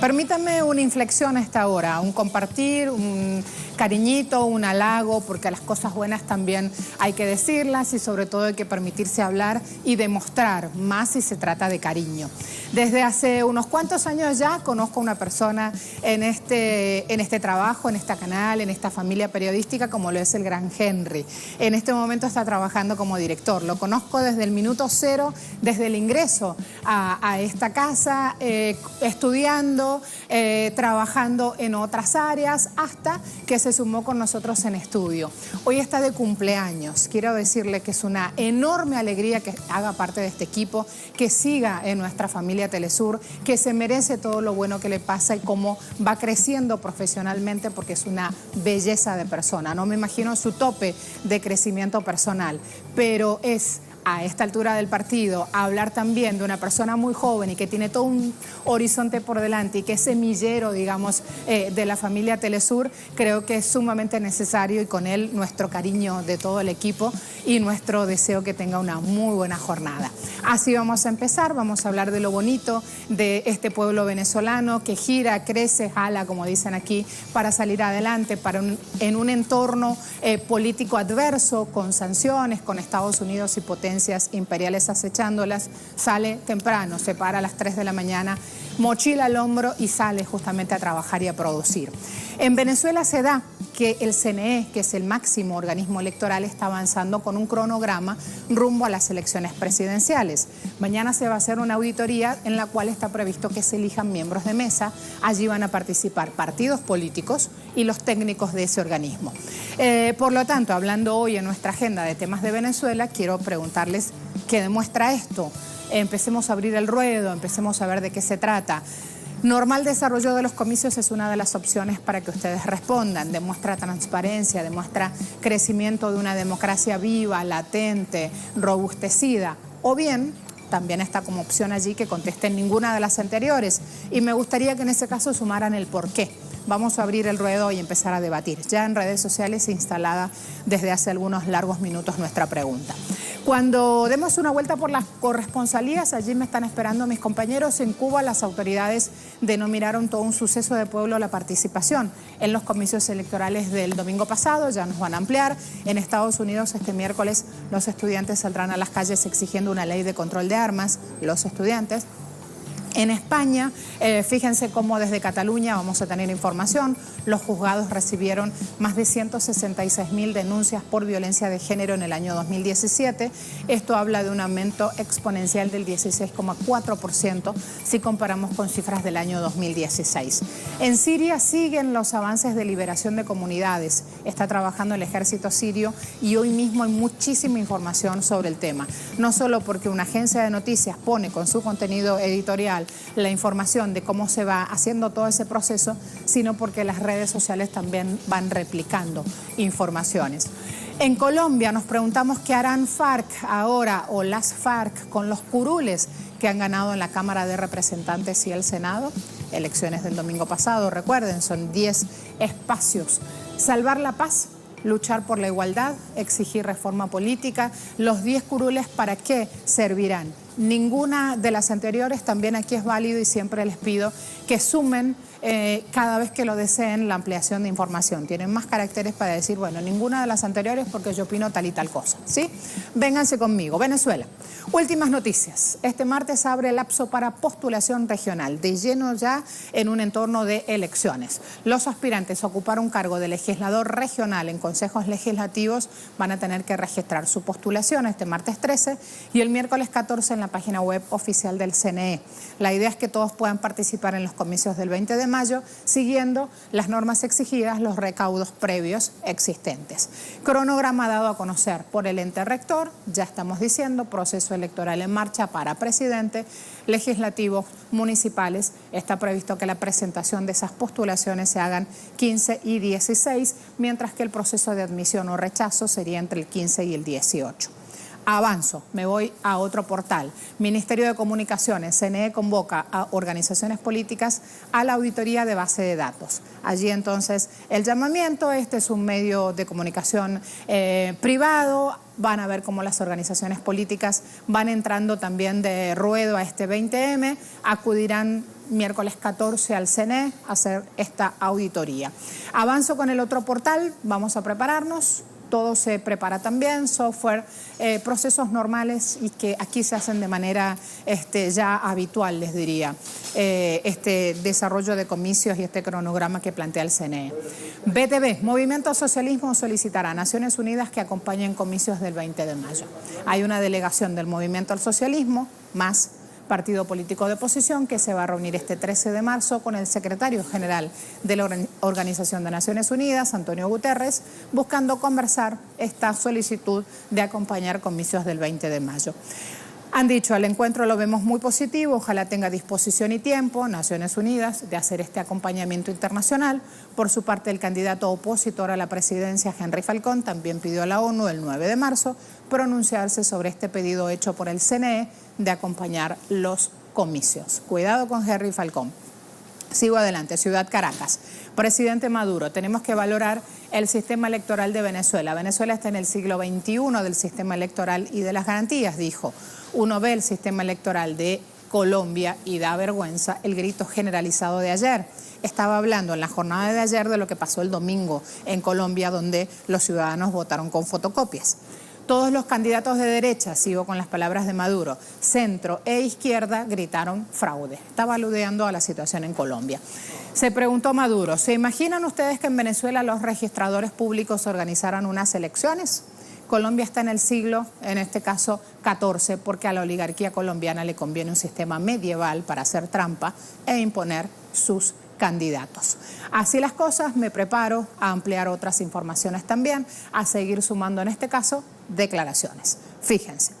Permítame una inflexión a esta hora, un compartir, un cariñito, un halago, porque las cosas buenas también hay que decirlas y sobre todo hay que permitirse hablar y demostrar más si se trata de cariño. Desde hace unos cuantos años ya conozco a una persona en este trabajo, en este canal, en esta familia periodística como lo es el gran Henry. En este momento está trabajando como director. Lo conozco desde el minuto cero, desde el ingreso a esta casa, estudiando, trabajando en otras áreas, hasta que se sumó con nosotros en estudio. Hoy está de cumpleaños. Quiero decirle que es una enorme alegría que haga parte de este equipo, que siga en nuestra familia Telesur, que se merece todo lo bueno que le pasa y cómo va creciendo profesionalmente, porque es una belleza de persona. No me imagino su tope de crecimiento personal, pero es a esta altura del partido hablar también de una persona muy joven y que tiene todo un horizonte por delante y que es semillero, digamos, de la familia Telesur. Creo que es sumamente necesario, y con él nuestro cariño de todo el equipo y nuestro deseo que tenga una muy buena jornada. Así vamos a empezar, vamos a hablar de lo bonito de este pueblo venezolano que gira, crece, jala, como dicen aquí, para salir adelante en un entorno político adverso, con sanciones, con Estados Unidos y potencias imperiales acechándolas. Sale temprano, se para a las 3 de la mañana, mochila al hombro y sale justamente a trabajar y a producir. En Venezuela se da que el CNE, que es el máximo organismo electoral, está avanzando con un cronograma rumbo a las elecciones presidenciales. Mañana se va a hacer una auditoría en la cual está previsto que se elijan miembros de mesa. Allí van a participar partidos políticos y los técnicos de ese organismo. Por lo tanto, hablando hoy en nuestra agenda de temas de Venezuela, quiero preguntarles qué demuestra esto. Empecemos a abrir el ruedo, empecemos a ver de qué se trata. Normal desarrollo de los comicios es una de las opciones para que ustedes respondan. Demuestra transparencia, demuestra crecimiento de una democracia viva, latente, robustecida. O bien, también está como opción allí que contesten ninguna de las anteriores. Y me gustaría que en ese caso sumaran el por qué. Vamos a abrir el ruedo y empezar a debatir. Ya en redes sociales instalada desde hace algunos largos minutos nuestra pregunta. Cuando demos una vuelta por las corresponsalías, allí me están esperando mis compañeros. En Cuba las autoridades denominaron todo un suceso de pueblo la participación en los comicios electorales del domingo pasado, ya nos van a ampliar. En Estados Unidos este miércoles los estudiantes saldrán a las calles exigiendo una ley de control de armas, los estudiantes. En España, fíjense cómo desde Cataluña vamos a tener información. Los juzgados recibieron más de 166.000 denuncias por violencia de género en el año 2017. Esto habla de un aumento exponencial del 16,4% si comparamos con cifras del año 2016. En Siria siguen los avances de liberación de comunidades. Está trabajando el ejército sirio y hoy mismo hay muchísima información sobre el tema. No solo porque una agencia de noticias pone con su contenido editorial la información de cómo se va haciendo todo ese proceso, sino porque las redes sociales también van replicando informaciones. En Colombia nos preguntamos qué harán FARC ahora, o las FARC, con los curules que han ganado en la Cámara de Representantes y el Senado. Elecciones del domingo pasado, recuerden, son 10 espacios. Salvar la paz, luchar por la igualdad, exigir reforma política. Los 10 curules, ¿para qué servirán? Ninguna de las anteriores, también aquí es válido y siempre les pido que sumen cada vez que lo deseen la ampliación de información. Tienen más caracteres para decir, bueno, ninguna de las anteriores porque yo opino tal y tal cosa, ¿sí? Vénganse conmigo. Venezuela. Últimas noticias. Este martes abre el lapso para postulación regional, de lleno ya en un entorno de elecciones. Los aspirantes a ocupar un cargo de legislador regional en consejos legislativos van a tener que registrar su postulación este martes 13 y el miércoles 14 en la página web oficial del CNE. La idea es que todos puedan participar en los comicios del 20 de mayo, siguiendo las normas exigidas, los recaudos previos existentes. Cronograma dado a conocer por el ente rector, ya estamos diciendo, proceso electoral en marcha para presidente, legislativos, municipales. Está previsto que la presentación de esas postulaciones se hagan 15 y 16, mientras que el proceso de admisión o rechazo sería entre el 15 y el 18. Avanzo, me voy a otro portal. Ministerio de Comunicaciones, CNE convoca a organizaciones políticas a la auditoría de base de datos. Allí entonces el llamamiento, este es un medio de comunicación privado, van a ver cómo las organizaciones políticas van entrando también de ruedo a este 20M, acudirán miércoles 14 al CNE a hacer esta auditoría. Avanzo con el otro portal, vamos a prepararnos. Todo se prepara también, software, procesos normales y que aquí se hacen de manera ya habitual, les diría, este desarrollo de comicios y este cronograma que plantea el CNE. BTV, Movimiento Socialismo solicitará a Naciones Unidas que acompañen comicios del 20 de mayo. Hay una delegación del Movimiento al Socialismo, más partido político de oposición, que se va a reunir este 13 de marzo con el secretario general de la Organización de Naciones Unidas, Antonio Guterres, buscando conversar esta solicitud de acompañar comicios del 20 de mayo. Han dicho, al encuentro lo vemos muy positivo, ojalá tenga disposición y tiempo Naciones Unidas de hacer este acompañamiento internacional. Por su parte, el candidato opositor a la presidencia, Henry Falcón, también pidió a la ONU el 9 de marzo pronunciarse sobre este pedido hecho por el CNE de acompañar los comicios. Cuidado con Henry Falcón. Sigo adelante, Ciudad Caracas. Presidente Maduro, tenemos que valorar el sistema electoral de Venezuela. Venezuela está en el siglo XXI del sistema electoral y de las garantías, dijo. Uno ve el sistema electoral de Colombia y da vergüenza el grito generalizado de ayer. Estaba hablando en la jornada de ayer de lo que pasó el domingo en Colombia, donde los ciudadanos votaron con fotocopias. Todos los candidatos de derecha, sigo con las palabras de Maduro, centro e izquierda gritaron fraude. Estaba aludiendo a la situación en Colombia. Se preguntó Maduro, ¿se imaginan ustedes que en Venezuela los registradores públicos organizaran unas elecciones? Colombia está en el siglo, en este caso, XIV, porque a la oligarquía colombiana le conviene un sistema medieval para hacer trampa e imponer sus candidatos. Así las cosas, me preparo a ampliar otras informaciones también, a seguir sumando en este caso declaraciones. Fíjense,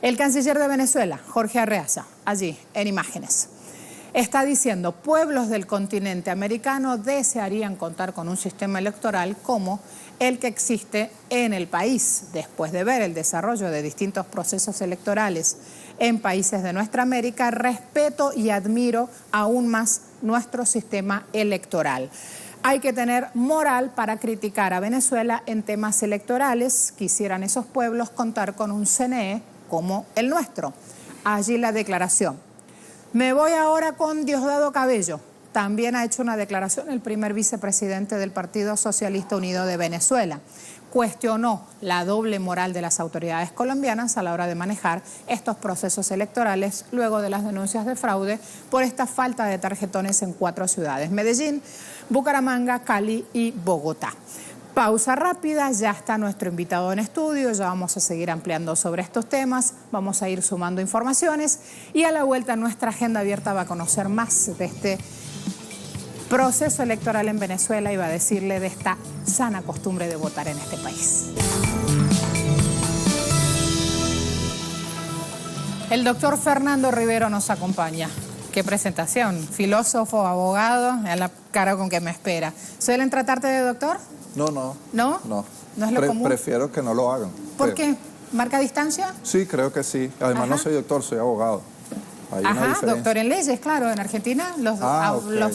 el canciller de Venezuela, Jorge Arreaza, allí en imágenes, está diciendo, pueblos del continente americano desearían contar con un sistema electoral como el que existe en el país, después de ver el desarrollo de distintos procesos electorales en países de nuestra América, respeto y admiro aún más nuestro sistema electoral. Hay que tener moral para criticar a Venezuela en temas electorales. Quisieran esos pueblos contar con un CNE como el nuestro. Allí la declaración. Me voy ahora con Diosdado Cabello. También ha hecho una declaración el primer vicepresidente del Partido Socialista Unido de Venezuela. Cuestionó la doble moral de las autoridades colombianas a la hora de manejar estos procesos electorales luego de las denuncias de fraude por esta falta de tarjetones en 4 ciudades: Medellín, Bucaramanga, Cali y Bogotá. Pausa rápida, ya está nuestro invitado en estudio, ya vamos a seguir ampliando sobre estos temas, vamos a ir sumando informaciones y a la vuelta nuestra agenda abierta va a conocer más de este proceso electoral en Venezuela y va a decirle de esta sana costumbre de votar en este país. El doctor Fernando Rivero nos acompaña. Qué presentación, filósofo, abogado, a la cara con que me espera. ¿Suelen tratarte de doctor? No, no. ¿No? No. ¿No es lo común? Prefiero que no lo hagan. ¿Por qué? ¿Marca distancia? Sí, creo que sí. Además, Ajá. No soy doctor, soy abogado. Hay una diferencia. Doctor en leyes, claro. En Argentina los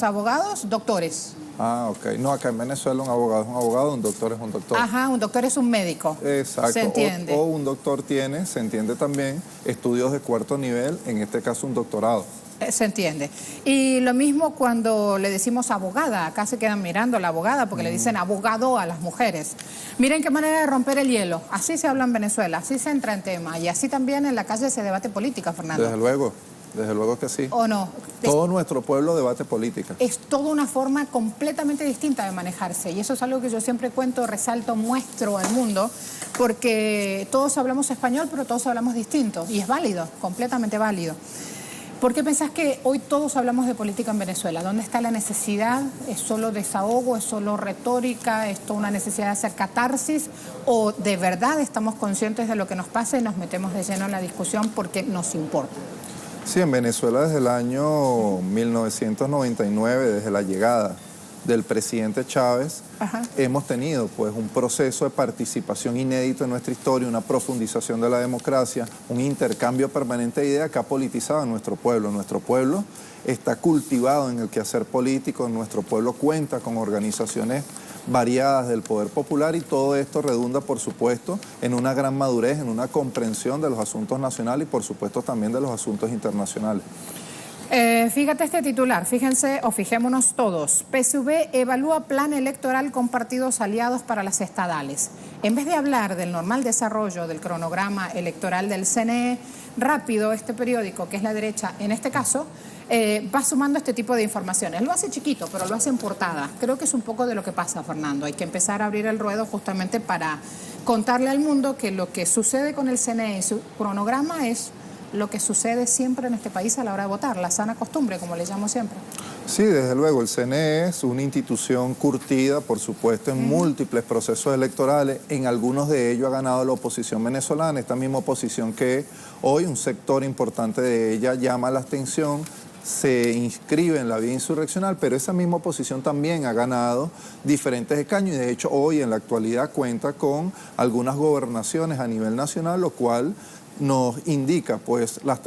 abogados, doctores. Ok. No, acá en Venezuela un abogado es un abogado, un doctor es un doctor. Ajá, un doctor es un médico. Exacto. Se entiende. O un doctor tiene, se entiende también, estudios de 4º nivel, en este caso un doctorado. Se entiende. Y lo mismo cuando le decimos abogada, acá se quedan mirando a la abogada porque le dicen abogado a las mujeres. Miren qué manera de romper el hielo. Así se habla en Venezuela, así se entra en tema y así también en la calle se debate política, Fernando. Desde luego que sí. ¿O no? Todo nuestro pueblo debate política. Es toda una forma completamente distinta de manejarse y eso es algo que yo siempre cuento, resalto, muestro al mundo porque todos hablamos español pero todos hablamos distinto y es válido, completamente válido. ¿Por qué pensás que hoy todos hablamos de política en Venezuela? ¿Dónde está la necesidad? ¿Es solo desahogo? ¿Es solo retórica? ¿Es toda una necesidad de hacer catarsis? ¿O de verdad estamos conscientes de lo que nos pasa y nos metemos de lleno en la discusión porque nos importa? Sí, en Venezuela desde el año 1999, desde la llegada del presidente Chávez, hemos tenido pues un proceso de participación inédito en nuestra historia, una profundización de la democracia, un intercambio permanente de ideas que ha politizado a nuestro pueblo. Nuestro pueblo está cultivado en el quehacer político, nuestro pueblo cuenta con organizaciones variadas del poder popular, y todo esto redunda, por supuesto, en una gran madurez, en una comprensión de los asuntos nacionales y, por supuesto, también de los asuntos internacionales. Fíjate este titular, fíjense o fijémonos todos. PSV evalúa plan electoral con partidos aliados para las estadales. En vez de hablar del normal desarrollo del cronograma electoral del CNE, rápido este periódico, que es La Derecha en este caso, va sumando este tipo de informaciones. Lo hace chiquito, pero lo hace en portada. Creo que es un poco de lo que pasa, Fernando. Hay que empezar a abrir el ruedo justamente para contarle al mundo que lo que sucede con el CNE y su cronograma es lo que sucede siempre en este país a la hora de votar, la sana costumbre, como le llamo siempre. Sí, desde luego, el CNE es una institución curtida, por supuesto, en múltiples procesos electorales. En algunos de ellos ha ganado la oposición venezolana, esta misma oposición que hoy un sector importante de ella llama la atención, se inscribe en la vía insurreccional, pero esa misma oposición también ha ganado diferentes escaños y de hecho hoy en la actualidad cuenta con algunas gobernaciones a nivel nacional, lo cual nos indica pues la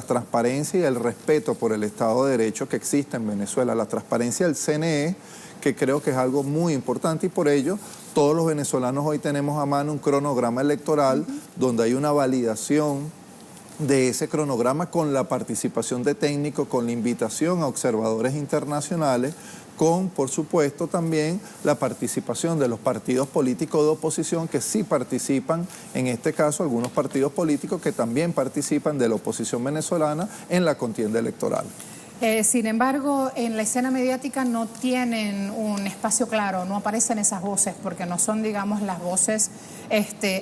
transparencia y el respeto por el Estado de Derecho que existe en Venezuela, la transparencia del CNE, que creo que es algo muy importante, y por ello todos los venezolanos hoy tenemos a mano un cronograma electoral donde hay una validación de ese cronograma con la participación de técnicos, con la invitación a observadores internacionales, con, por supuesto, también la participación de los partidos políticos de oposición que sí participan, en este caso algunos partidos políticos que también participan de la oposición venezolana en la contienda electoral. Sin embargo, en la escena mediática no tienen un espacio claro, no aparecen esas voces porque no son, digamos, las voces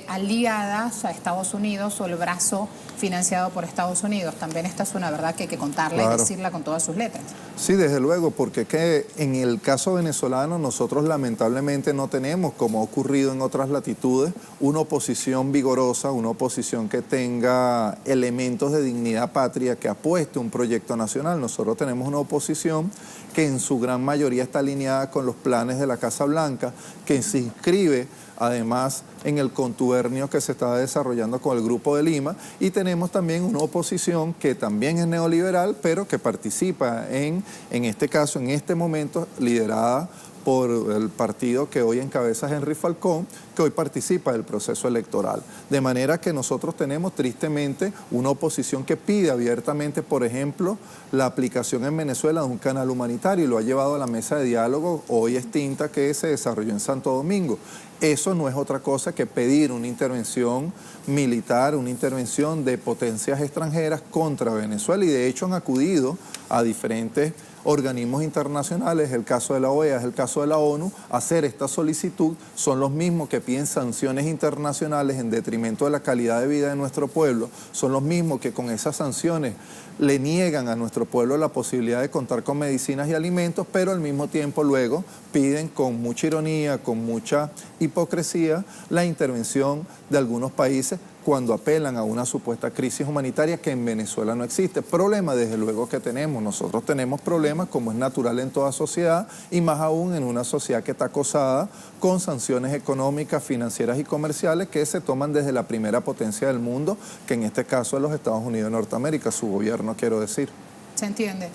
aliadas a Estados Unidos o el brazo financiado por Estados Unidos. También esta es una verdad que hay que contarla y decirla con todas sus letras. Sí, desde luego, porque que en el caso venezolano nosotros lamentablemente no tenemos, como ha ocurrido en otras latitudes, una oposición vigorosa, una oposición que tenga elementos de dignidad patria, que apueste un proyecto nacional. Nosotros tenemos una oposición que en su gran mayoría está alineada con los planes de la Casa Blanca, que se inscribe además en el contubernio que se está desarrollando con el Grupo de Lima, y tenemos también una oposición que también es neoliberal, pero que participa en este caso, en este momento, liderada por el partido que hoy encabeza Henry Falcón, que hoy participa del proceso electoral. De manera que nosotros tenemos tristemente una oposición que pide abiertamente, por ejemplo, la aplicación en Venezuela de un canal humanitario y lo ha llevado a la mesa de diálogo hoy extinta que se desarrolló en Santo Domingo. Eso no es otra cosa que pedir una intervención militar, una intervención de potencias extranjeras contra Venezuela, y de hecho han acudido a diferentes organismos internacionales, el caso de la OEA, es el caso de la ONU, hacer esta solicitud. Son los mismos que piden sanciones internacionales en detrimento de la calidad de vida de nuestro pueblo, son los mismos que con esas sanciones le niegan a nuestro pueblo la posibilidad de contar con medicinas y alimentos, pero al mismo tiempo luego piden con mucha ironía, con mucha hipocresía, la intervención de algunos países cuando apelan a una supuesta crisis humanitaria que en Venezuela no existe. Problema desde luego que tenemos, nosotros tenemos problemas como es natural en toda sociedad y más aún en una sociedad que está acosada con sanciones económicas, financieras y comerciales que se toman desde la primera potencia del mundo, que en este caso es los Estados Unidos de Norteamérica, su gobierno quiero decir. Se entiende.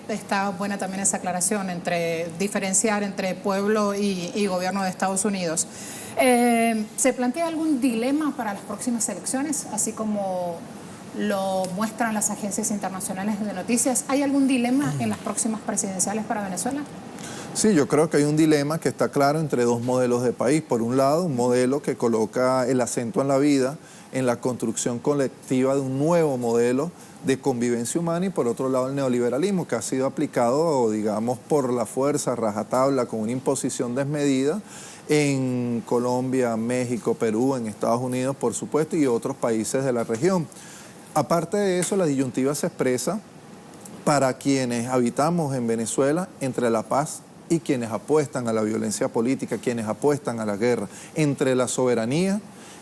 Está buena también esa aclaración entre diferenciar entre pueblo y gobierno de Estados Unidos. ¿Se plantea algún dilema para las próximas elecciones, así como lo muestran las agencias internacionales de noticias? ¿Hay algún dilema en las próximas presidenciales para Venezuela? Sí, yo creo que hay un dilema que está claro entre dos modelos de país. Por un lado, un modelo que coloca el acento en la vida, en la construcción colectiva de un nuevo modelo de convivencia humana, y por otro lado el neoliberalismo que ha sido aplicado, digamos, por la fuerza, rajatabla, con una imposición desmedida en Colombia, México, Perú, en Estados Unidos, por supuesto, y otros países de la región. Aparte de eso, la disyuntiva se expresa para quienes habitamos en Venezuela entre la paz y quienes apuestan a la violencia política, quienes apuestan a la guerra, entre la soberanía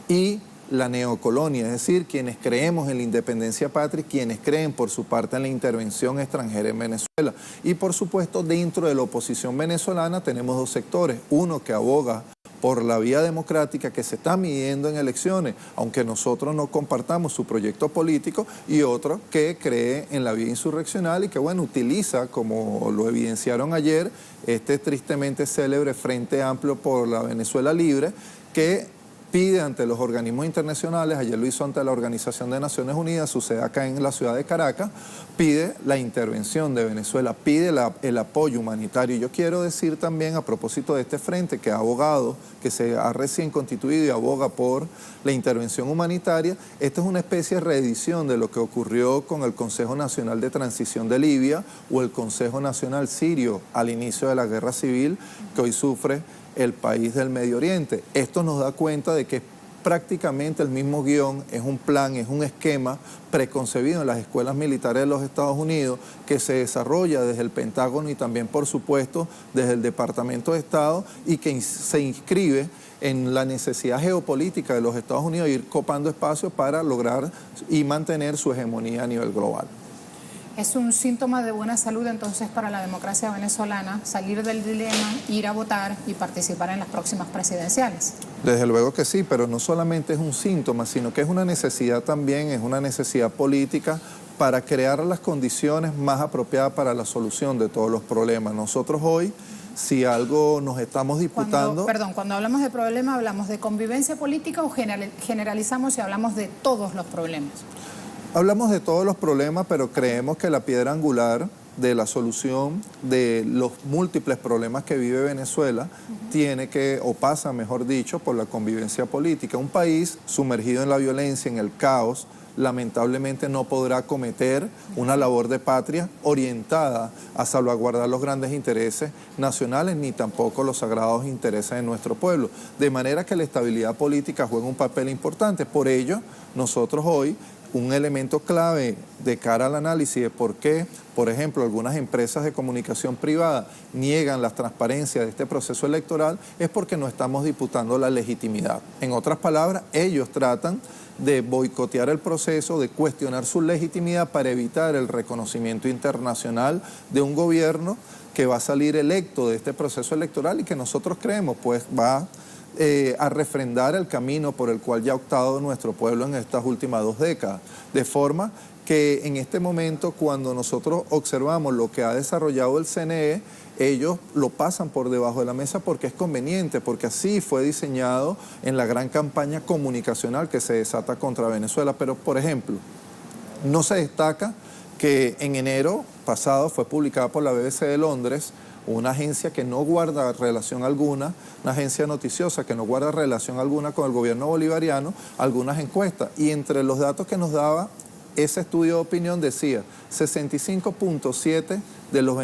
y la neocolonia, es decir, quienes creemos en la independencia patria y quienes creen por su parte en la intervención extranjera en Venezuela. Y por supuesto, dentro de la oposición venezolana tenemos dos sectores, uno que aboga por la vía democrática que se está midiendo en elecciones, aunque nosotros no compartamos su proyecto político, y otro que cree en la vía insurreccional y que, bueno, utiliza, como lo evidenciaron ayer, este tristemente célebre Frente Amplio por la Venezuela Libre, que pide ante los organismos internacionales, ayer lo hizo ante la Organización de Naciones Unidas, sucede acá en la ciudad de Caracas, pide la intervención de Venezuela, pide el apoyo humanitario. Y yo quiero decir también, a propósito de este frente que ha abogado, que se ha recién constituido y aboga por la intervención humanitaria, esta es una especie de reedición de lo que ocurrió con el Consejo Nacional de Transición de Libia o el Consejo Nacional Sirio al inicio de la guerra civil que hoy sufre el país del Medio Oriente. Esto nos da cuenta de que es prácticamente el mismo guión, es un plan, es un esquema preconcebido en las escuelas militares de los Estados Unidos que se desarrolla desde el Pentágono y también, por supuesto, desde el Departamento de Estado y que se inscribe en la necesidad geopolítica de los Estados Unidos de ir copando espacios para lograr y mantener su hegemonía a nivel global. Es un síntoma de buena salud entonces para la democracia venezolana salir del dilema, ir a votar y participar en las próximas presidenciales. Desde luego que sí, pero no solamente es un síntoma, sino que es una necesidad también, es una necesidad política para crear las condiciones más apropiadas para la solución de todos los problemas. Nosotros hoy, si algo nos estamos disputando... Cuando hablamos de problema, ¿hablamos de convivencia política o generalizamos y hablamos de todos los problemas? Hablamos de todos los problemas, pero creemos que la piedra angular de la solución de los múltiples problemas que vive Venezuela tiene que, o pasa mejor dicho, por la convivencia política. Un país sumergido en la violencia, en el caos, lamentablemente no podrá cometer una labor de patria orientada a salvaguardar los grandes intereses nacionales ni tampoco los sagrados intereses de nuestro pueblo. De manera que la estabilidad política juega un papel importante. Por ello, nosotros hoy, un elemento clave de cara al análisis de por qué, por ejemplo, algunas empresas de comunicación privada niegan la transparencia de este proceso electoral es porque no estamos disputando la legitimidad. En otras palabras, ellos tratan de boicotear el proceso, de cuestionar su legitimidad para evitar el reconocimiento internacional de un gobierno que va a salir electo de este proceso electoral y que nosotros creemos pues va a refrendar el camino por el cual ya ha optado nuestro pueblo en estas últimas 2 décadas. De forma que en este momento, cuando nosotros observamos lo que ha desarrollado el CNE, ellos lo pasan por debajo de la mesa porque es conveniente, porque así fue diseñado en la gran campaña comunicacional que se desata contra Venezuela. Pero, por ejemplo, no se destaca que en enero pasado fue publicada por la BBC de Londres una agencia que no guarda relación alguna, una agencia noticiosa que no guarda relación alguna con el gobierno bolivariano, algunas encuestas. Y entre los datos que nos daba ese estudio de opinión decía 65.7 de los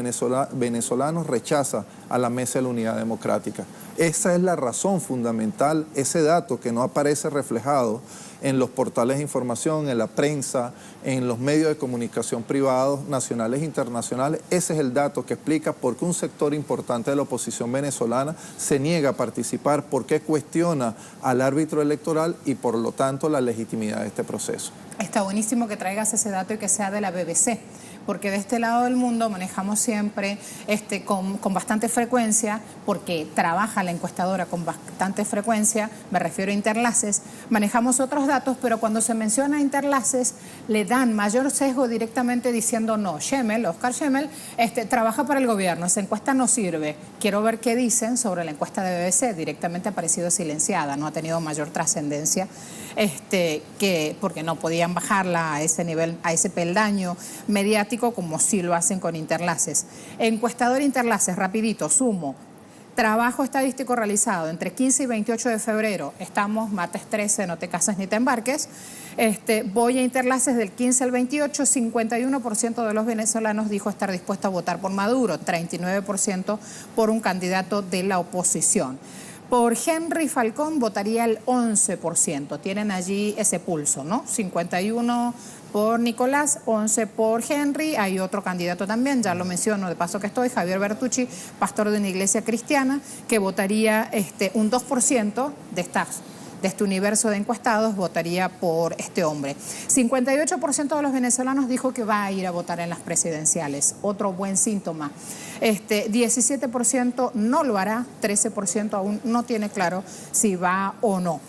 venezolanos rechaza a la Mesa de la Unidad Democrática. Esa es la razón fundamental, ese dato que no aparece reflejado en los portales de información, en la prensa, en los medios de comunicación privados, nacionales e internacionales. Ese es el dato que explica por qué un sector importante de la oposición venezolana se niega a participar, por qué cuestiona al árbitro electoral y por lo tanto la legitimidad de este proceso. Está buenísimo que traigas ese dato y que sea de la BBC, porque de este lado del mundo manejamos siempre con bastante frecuencia, porque trabaja la encuestadora con bastante frecuencia, me refiero a Interlaces, manejamos otros datos, pero cuando se menciona Interlaces le dan mayor sesgo directamente diciendo no, Oscar Schemmel, trabaja para el gobierno, esa encuesta no sirve. Quiero ver qué dicen sobre la encuesta de BBC, directamente ha aparecido silenciada, no ha tenido mayor trascendencia, porque no podían bajarla a ese nivel, a ese peldaño mediático como sí lo hacen con Interlaces. Encuestador Interlaces, rapidito, sumo. Trabajo estadístico realizado entre 15 y 28 de febrero. Estamos, martes 13, no te cases ni te embarques. Voy a Interlaces del 15 al 28, 51% de los venezolanos dijo estar dispuesto a votar por Maduro, 39% por un candidato de la oposición. Por Henry Falcón votaría el 11%. Tienen allí ese pulso, ¿no? 51 por Nicolás, 11 por Henry. Hay otro candidato también, ya lo menciono de paso que estoy, Javier Bertucci, pastor de una iglesia cristiana, que votaría un 2% de estas de este universo de encuestados votaría por este hombre. 58% de los venezolanos dijo que va a ir a votar en las presidenciales, otro buen síntoma. 17% no lo hará, 13% aún no tiene claro si va o no.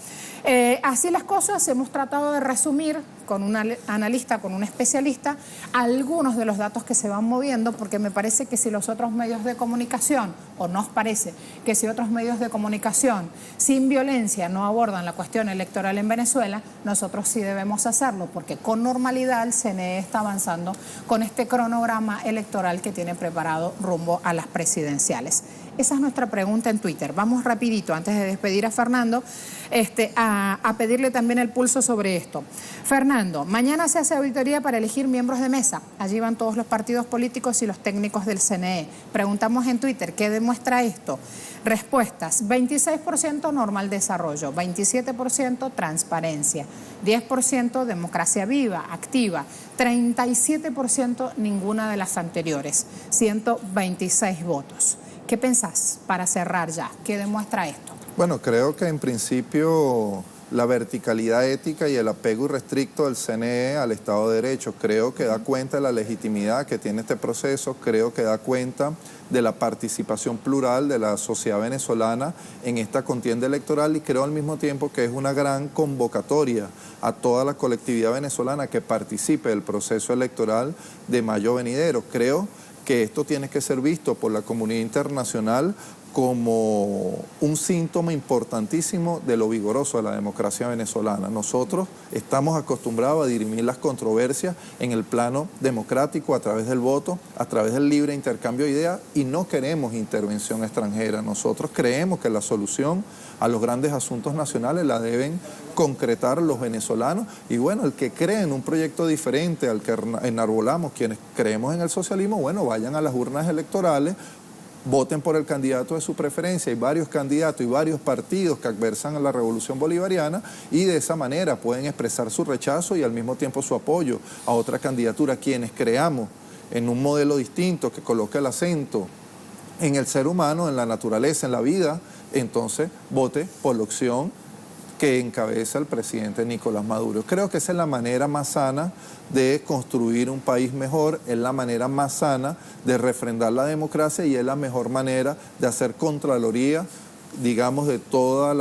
Así las cosas, hemos tratado de resumir con un analista, con un especialista, algunos de los datos que se van moviendo, porque me parece que si los otros medios de comunicación, o nos parece que si otros medios de comunicación sin violencia no abordan la cuestión electoral en Venezuela, nosotros sí debemos hacerlo, porque con normalidad el CNE está avanzando con este cronograma electoral que tiene preparado rumbo a las presidenciales. Esa es nuestra pregunta en Twitter. Vamos rapidito, antes de despedir a Fernando, a pedirle también el pulso sobre esto. Fernando, mañana se hace auditoría para elegir miembros de mesa. Allí van todos los partidos políticos y los técnicos del CNE. Preguntamos en Twitter, ¿qué demuestra esto? Respuestas, 26% normal desarrollo, 27% transparencia, 10% democracia viva, activa, 37% ninguna de las anteriores, 126 votos. ¿Qué pensás para cerrar ya? ¿Qué demuestra esto? Bueno, creo que en principio la verticalidad ética y el apego irrestricto del CNE al Estado de Derecho, creo que da cuenta de la legitimidad que tiene este proceso, creo que da cuenta de la participación plural de la sociedad venezolana en esta contienda electoral y creo al mismo tiempo que es una gran convocatoria a toda la colectividad venezolana que participe del proceso electoral de mayo venidero. Creo que esto tiene que ser visto por la comunidad internacional como un síntoma importantísimo de lo vigoroso de la democracia venezolana. Nosotros estamos acostumbrados a dirimir las controversias en el plano democrático a través del voto, a través del libre intercambio de ideas y no queremos intervención extranjera. Nosotros creemos que la solución a los grandes asuntos nacionales la deben concretar los venezolanos y bueno, el que cree en un proyecto diferente al que enarbolamos quienes creemos en el socialismo, bueno, vayan a las urnas electorales, voten por el candidato de su preferencia. Hay varios candidatos y varios partidos que adversan a la revolución bolivariana y de esa manera pueden expresar su rechazo y al mismo tiempo su apoyo a otra candidatura. Quienes creamos en un modelo distinto que coloque el acento en el ser humano, en la naturaleza, en la vida, entonces vote por la opción que encabeza el presidente Nicolás Maduro. Creo que esa es la manera más sana de construir un país mejor, es la manera más sana de refrendar la democracia y es la mejor manera de hacer contraloría, digamos, de todos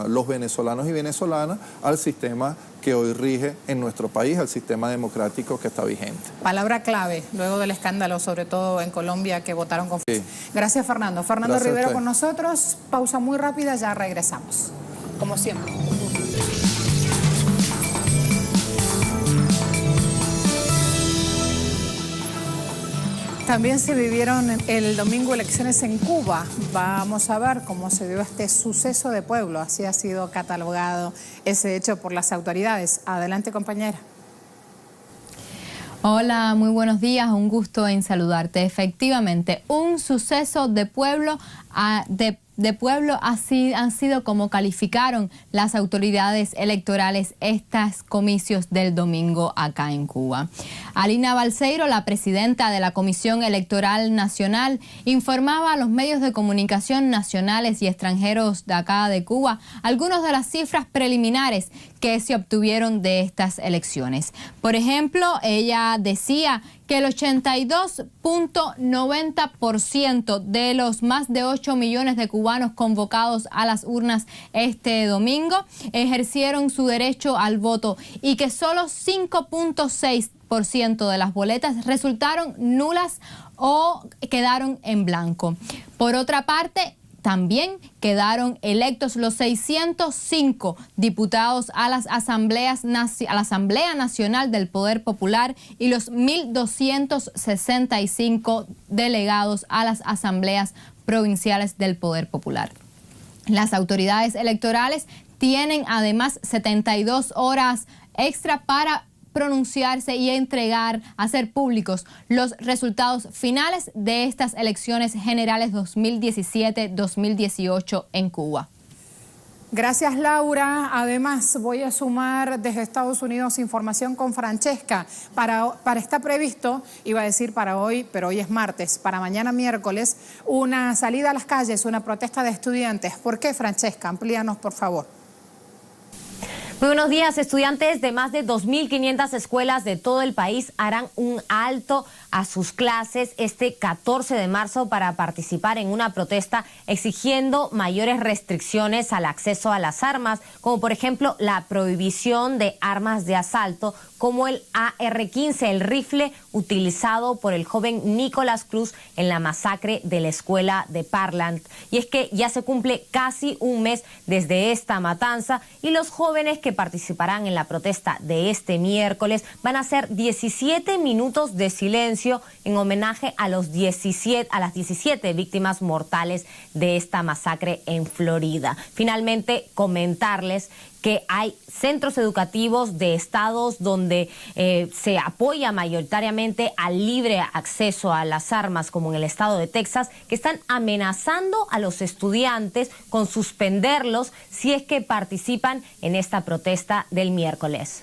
los venezolanos y venezolanas al sistema que hoy rige en nuestro país, al sistema democrático que está vigente. Palabra clave, luego del escándalo, sobre todo en Colombia, que votaron con... Sí. Gracias, Fernando. Fernando Gracias Rivero con nosotros. Pausa muy rápida, ya regresamos. Como siempre. También se vivieron el domingo elecciones en Cuba. Vamos a ver cómo se dio este suceso de pueblo. Así ha sido catalogado ese hecho por las autoridades. Adelante, compañera. Hola, muy buenos días. Un gusto en saludarte. Efectivamente, un suceso de pueblo así han sido como calificaron las autoridades electorales estos comicios del domingo acá en Cuba. Alina Balseiro, la presidenta de la Comisión Electoral Nacional, informaba a los medios de comunicación nacionales y extranjeros de acá de Cuba algunas de las cifras preliminares que se obtuvieron de estas elecciones. Por ejemplo, ella decía que el 82.90% de los más de 8 millones de cubanos convocados a las urnas este domingo ejercieron su derecho al voto y que solo 5.6% de las boletas resultaron nulas o quedaron en blanco. Por otra parte, también quedaron electos los 605 diputados a la Asamblea Nacional del Poder Popular y los 1.265 delegados a las asambleas provinciales del Poder Popular. Las autoridades electorales tienen además 72 horas extra para pronunciarse y hacer públicos los resultados finales de estas elecciones generales 2017-2018 en Cuba. Gracias, Laura. Además, voy a sumar desde Estados Unidos información con Francesca. Está previsto, iba a decir para hoy, pero hoy es martes, para mañana miércoles, una salida a las calles, una protesta de estudiantes. ¿Por qué, Francesca? Amplíanos, por favor. Muy buenos días. Estudiantes de más de 2.500 escuelas de todo el país harán un alto a sus clases este 14 de marzo para participar en una protesta exigiendo mayores restricciones al acceso a las armas, como por ejemplo la prohibición de armas de asalto, como el AR-15, el rifle utilizado por el joven Nicolás Cruz en la masacre de la escuela de Parkland. Y es que ya se cumple casi un mes desde esta matanza y los jóvenes que participarán en la protesta de este miércoles van a hacer 17 minutos de silencio en homenaje a las 17 víctimas mortales de esta masacre en Florida. Finalmente, comentarles que hay centros educativos de estados donde se apoya mayoritariamente al libre acceso a las armas, como en el estado de Texas, que están amenazando a los estudiantes con suspenderlos si es que participan en esta protesta del miércoles.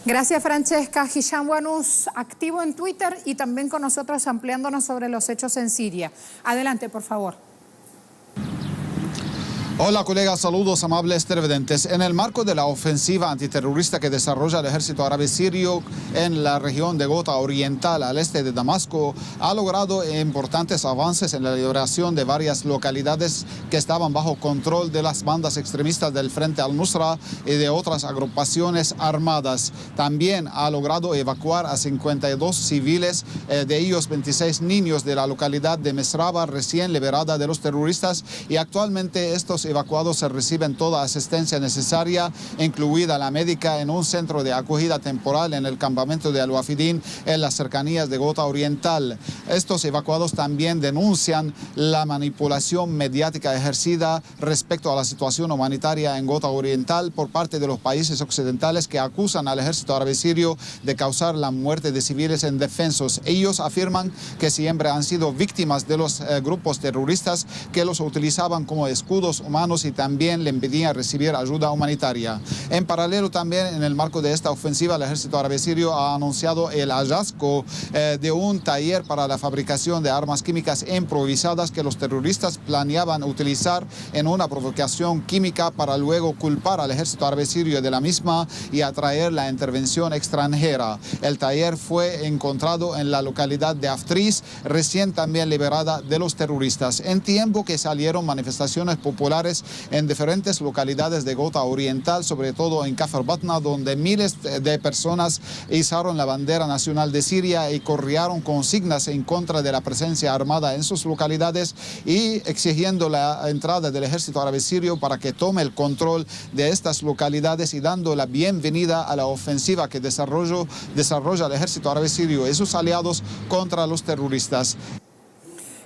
Gracias, Francesca. Hisham Wanous, activo en Twitter y también con nosotros ampliándonos sobre los hechos en Siria. Adelante, por favor. Hola colegas, saludos amables televidentes. En el marco de la ofensiva antiterrorista que desarrolla el ejército árabe sirio en la región de Ghouta oriental al este de Damasco, ha logrado importantes avances en la liberación de varias localidades que estaban bajo control de las bandas extremistas del Frente al-Nusra y de otras agrupaciones armadas. También ha logrado evacuar a 52 civiles, de ellos 26 niños de la localidad de Mesraba, recién liberada de los terroristas, y actualmente estos evacuados se reciben toda asistencia necesaria, incluida la médica, en un centro de acogida temporal en el campamento de Al-Wafidin en las cercanías de Ghouta oriental. Estos evacuados también denuncian la manipulación mediática ejercida respecto a la situación humanitaria en Ghouta oriental por parte de los países occidentales que acusan al ejército árabe sirio de causar la muerte de civiles indefensos. Ellos afirman que siempre han sido víctimas de los grupos terroristas que los utilizaban como escudos humanos y también le impedían recibir ayuda humanitaria. En paralelo también, en el marco de esta ofensiva, el ejército árabe sirio ha anunciado el hallazgo de un taller para la fabricación de armas químicas improvisadas que los terroristas planeaban utilizar en una provocación química para luego culpar al ejército árabe sirio de la misma y atraer la intervención extranjera. El taller fue encontrado en la localidad de Aftriz, recién también liberada de los terroristas, en tiempo que salieron manifestaciones populares en diferentes localidades de Ghouta oriental, sobre todo en Kafr Batna, donde miles de personas izaron la bandera nacional de Siria y corrieron consignas en contra de la presencia armada en sus localidades y exigiendo la entrada del ejército árabe sirio para que tome el control de estas localidades y dando la bienvenida a la ofensiva que desarrolla el ejército árabe sirio y sus aliados contra los terroristas.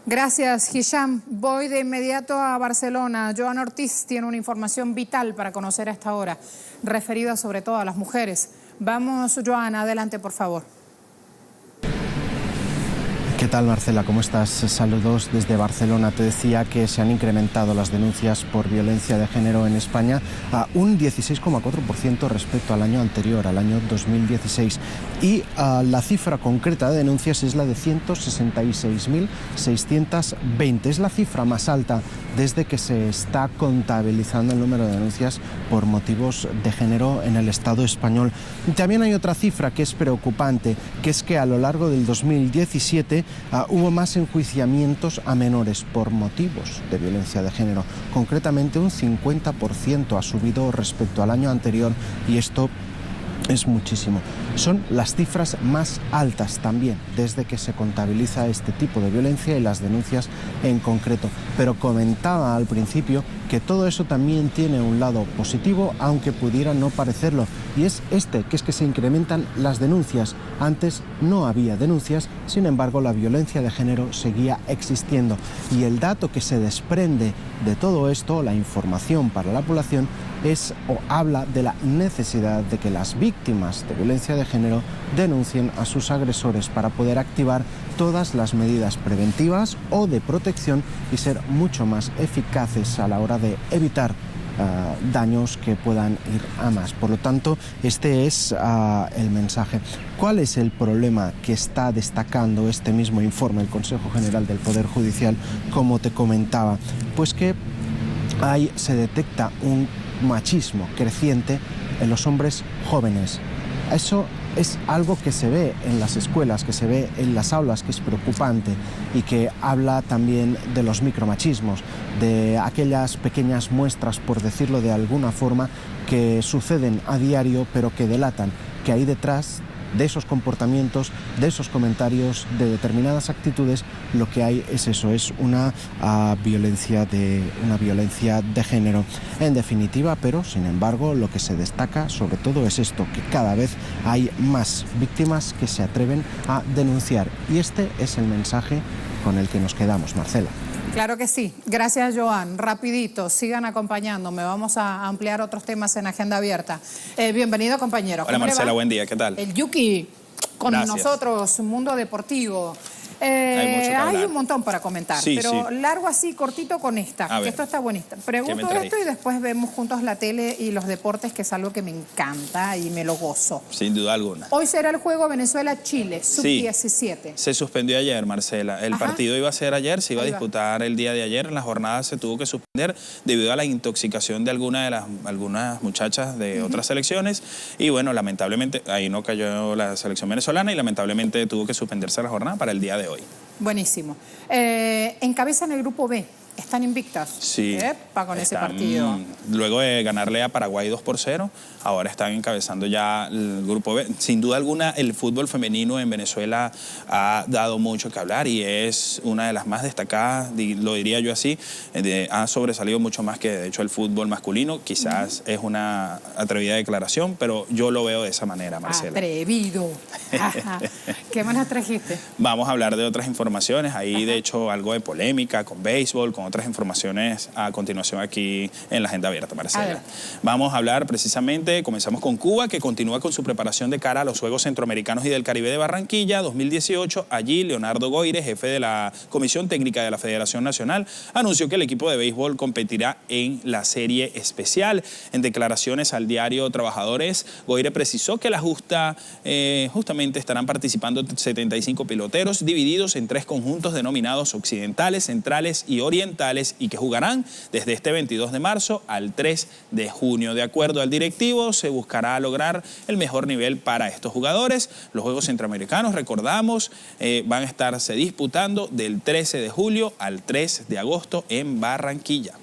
Gracias, Hisham. Voy de inmediato a Barcelona. Joan Ortiz tiene una información vital para conocer a esta hora, referida sobre todo a las mujeres. Vamos, Joan, adelante, por favor. ¿Qué tal, Marcela? ¿Cómo estás? Saludos desde Barcelona. Te decía que se han incrementado las denuncias por violencia de género en España a un 16,4% respecto al año anterior, al año 2016. Y la cifra concreta de denuncias es la de 166.620. Es la cifra más alta desde que se está contabilizando el número de denuncias por motivos de género en el Estado español. Y también hay otra cifra que es preocupante, que es que a lo largo del 2017 hubo más enjuiciamientos a menores por motivos de violencia de género. Concretamente un 50% ha subido respecto al año anterior y esto es muchísimo. Son las cifras más altas también desde que se contabiliza este tipo de violencia y las denuncias en concreto. Pero comentaba al principio que todo eso también tiene un lado positivo, aunque pudiera no parecerlo, y es que se incrementan las denuncias. Antes no había denuncias, sin embargo la violencia de género seguía existiendo. Y el dato que se desprende de todo esto, la información para la población, habla de la necesidad de que las víctimas de violencia de género denuncien a sus agresores para poder activar todas las medidas preventivas o de protección y ser mucho más eficaces a la hora de evitar daños que puedan ir a más. Por lo tanto, este es el mensaje. ¿Cuál es el problema que está destacando este mismo informe, el Consejo General del Poder Judicial, como te comentaba? Pues que se detecta un machismo creciente en los hombres jóvenes. Eso es algo que se ve en las escuelas, que se ve en las aulas, que es preocupante y que habla también de los micromachismos, de aquellas pequeñas muestras, por decirlo de alguna forma, que suceden a diario pero que delatan que ahí detrás de esos comportamientos, de esos comentarios, de determinadas actitudes, lo que hay es eso, es una violencia de género. En definitiva, pero sin embargo, lo que se destaca sobre todo es esto, que cada vez hay más víctimas que se atreven a denunciar. Y este es el mensaje con el que nos quedamos, Marcela. Claro que sí. Gracias, Joan. Rapidito, sigan acompañándome. Vamos a ampliar otros temas en Agenda Abierta. Bienvenido, compañero. Hola, Marcela, buen día. ¿Qué tal? El Yuki con Gracias. nosotros, Mundo Deportivo. Hay un montón para comentar, sí, pero sí. Largo así, cortito con esta, que esto está bonito. Pregunto esto y después vemos juntos la tele y los deportes, que es algo que me encanta y me lo gozo. Sin duda alguna. Hoy será el juego Venezuela-Chile, sub-17. Sí, se suspendió ayer, Marcela. El partido iba a ser ayer, se iba a disputar el día de ayer. En la jornada se tuvo que suspender debido a la intoxicación de algunas muchachas de otras selecciones. Y bueno, lamentablemente, ahí no cayó la selección venezolana y lamentablemente tuvo que suspenderse la jornada para el día de hoy. Buenísimo. Encabezan el grupo B. Están invictas. Sí. Con ese partido. Luego de ganarle a Paraguay 2-0, ahora están encabezando ya el grupo B. Sin duda alguna, el fútbol femenino en Venezuela ha dado mucho que hablar y es una de las más destacadas, lo diría yo así. Ha sobresalido mucho más que, de hecho, el fútbol masculino. Quizás es una atrevida declaración, pero yo lo veo de esa manera, Marcela. Atrevido. ¿Qué más nos trajiste? Vamos a hablar de otras informaciones. Ahí, de hecho, algo de polémica con béisbol, con otras informaciones a continuación aquí en la Agenda Abierta, Marcela. Vamos a hablar precisamente, comenzamos con Cuba, que continúa con su preparación de cara a los Juegos Centroamericanos y del Caribe de Barranquilla 2018. Allí, Leonardo Goire, jefe de la Comisión Técnica de la Federación Nacional, anunció que el equipo de béisbol competirá en la serie especial. En declaraciones al diario Trabajadores, Goire precisó que la justamente estarán participando 75 piloteros divididos en 3 conjuntos denominados occidentales, centrales y orientales, y que jugarán desde este 22 de marzo al 3 de junio. De acuerdo al directivo, se buscará lograr el mejor nivel para estos jugadores. Los Juegos Centroamericanos, recordamos, van a estarse disputando del 13 de julio al 3 de agosto en Barranquilla.